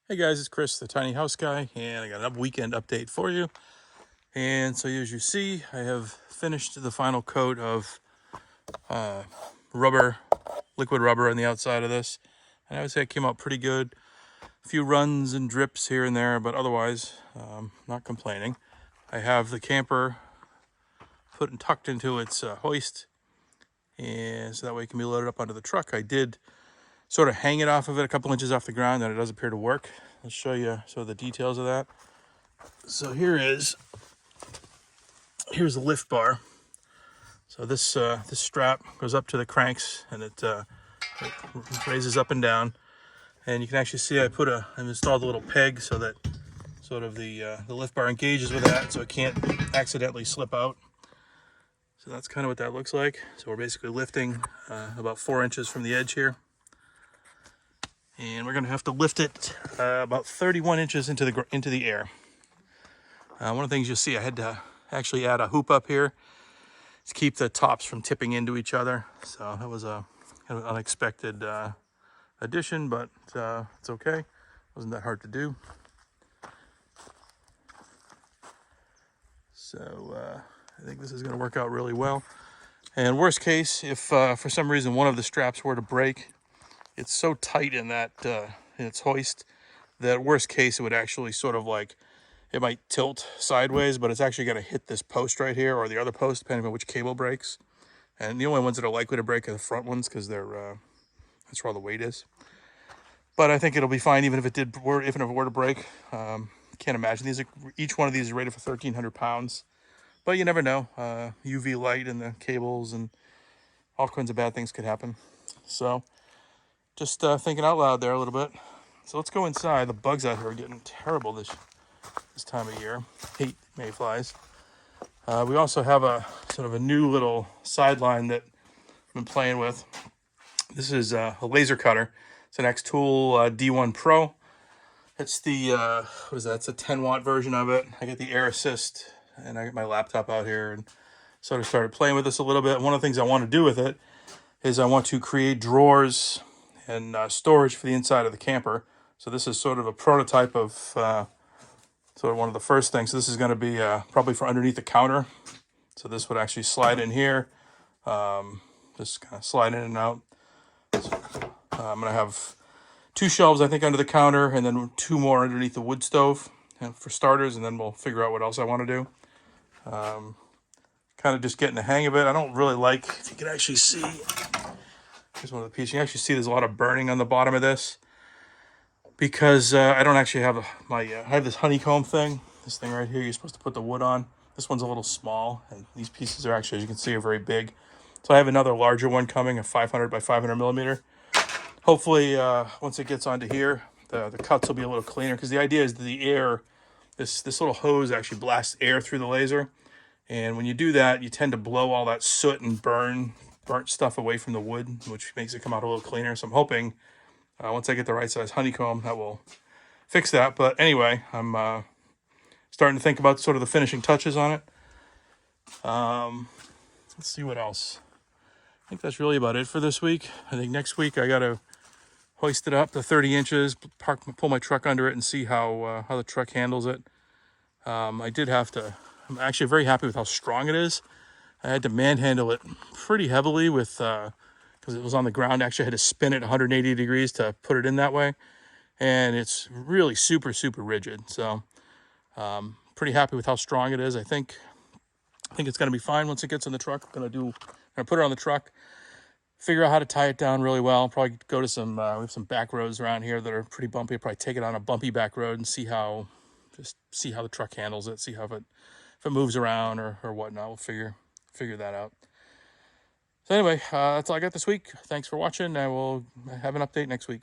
Hey guys, it's Chris, the Tiny House Guy, and I got a weekend update for you. And so as you see, I have finished the final coat of rubber, liquid rubber on the outside of this. And I would say it came out pretty good. A few runs and drips here and there, but otherwise, not complaining. I have the camper put and tucked into its hoist, and so that way it can be loaded up onto the truck. I did sort of hang it off of it a couple inches off the ground, and it does appear to work. I'll show you some of the details of that. So here's the lift bar. So this strap goes up to the cranks, and it raises up and down. And you can actually see I've installed a little peg so that sort of the lift bar engages with that, so it can't accidentally slip out. So that's kind of what that looks like. So we're basically lifting about 4 inches from the edge here, and we're going to have to lift it about 31 inches into the air. One of the things you'll see, I had to actually add a hoop up here to keep the tops from tipping into each other. So that was a kind of unexpected addition, but it's okay. It wasn't that hard to do. So I think this is going to work out really well. And worst case, if for some reason one of the straps were to break, it's so tight in that in its hoist that worst case it would actually sort of like, it might tilt sideways, but it's actually going to hit this post right here or the other post, depending on which cable breaks. And the only ones that are likely to break are the front ones, because that's where all the weight is. But I think it'll be fine even if it were to break. Can't imagine each one of these is rated for 1,300 pounds. But you never know. UV light in the cables and all kinds of bad things could happen. So just thinking out loud there a little bit. So let's go inside. The bugs out here are getting terrible this time of year. Hate mayflies. We also have a sort of a new little sideline that I've been playing with. This is a laser cutter. It's an X-Tool D1 Pro. It's the, what is that? It's a 10-watt version of it. I get the air assist, and I got my laptop out here and sort of started playing with this a little bit. One of the things I want to do with it is I want to create drawers and storage for the inside of the camper. So this is sort of a prototype of sort of one of the first things. So this is going to be probably for underneath the counter. So this would actually slide in here, just kind of slide in and out. So, I'm going to have 2 shelves, I think, under the counter, and then 2 more underneath the wood stove for starters, and then we'll figure out what else I want to do. Kind of just getting the hang of it. I don't really like, if you can actually see, here's one of the pieces. You can actually see there's a lot of burning on the bottom of this, because I don't actually have I have this honeycomb thing. This thing right here, you're supposed to put the wood on. This one's a little small, and these pieces are actually, as you can see, are very big. So I have another larger one coming, a 500 by 500 millimeter. Hopefully, once it gets onto here, the cuts will be a little cleaner, because the idea is that the air, this little hose actually blasts air through the laser. And when you do that, you tend to blow all that soot and burnt stuff away from the wood, which makes it come out a little cleaner. So I'm hoping once I get the right size honeycomb, that will fix that. But anyway, I'm starting to think about sort of the finishing touches on it. Let's see what else. I think that's really about it for this week. I think next week I got to hoist it up to 30 inches, pull my truck under it, and see how the truck handles it. I'm actually very happy with how strong it is. I had to manhandle it pretty heavily because it was on the ground. Actually, I had to spin it 180 degrees to put it in that way. And it's really super, super rigid. So pretty happy with how strong it is. I think it's going to be fine once it gets in the truck. I'm going to put it on the truck, figure out how to tie it down really well. Probably go to we have some back roads around here that are pretty bumpy. Probably take it on a bumpy back road and see how the truck handles it. See how if it moves around or whatnot. We'll figure that out. So anyway, that's all I got this week. Thanks for watching. I will have an update next week.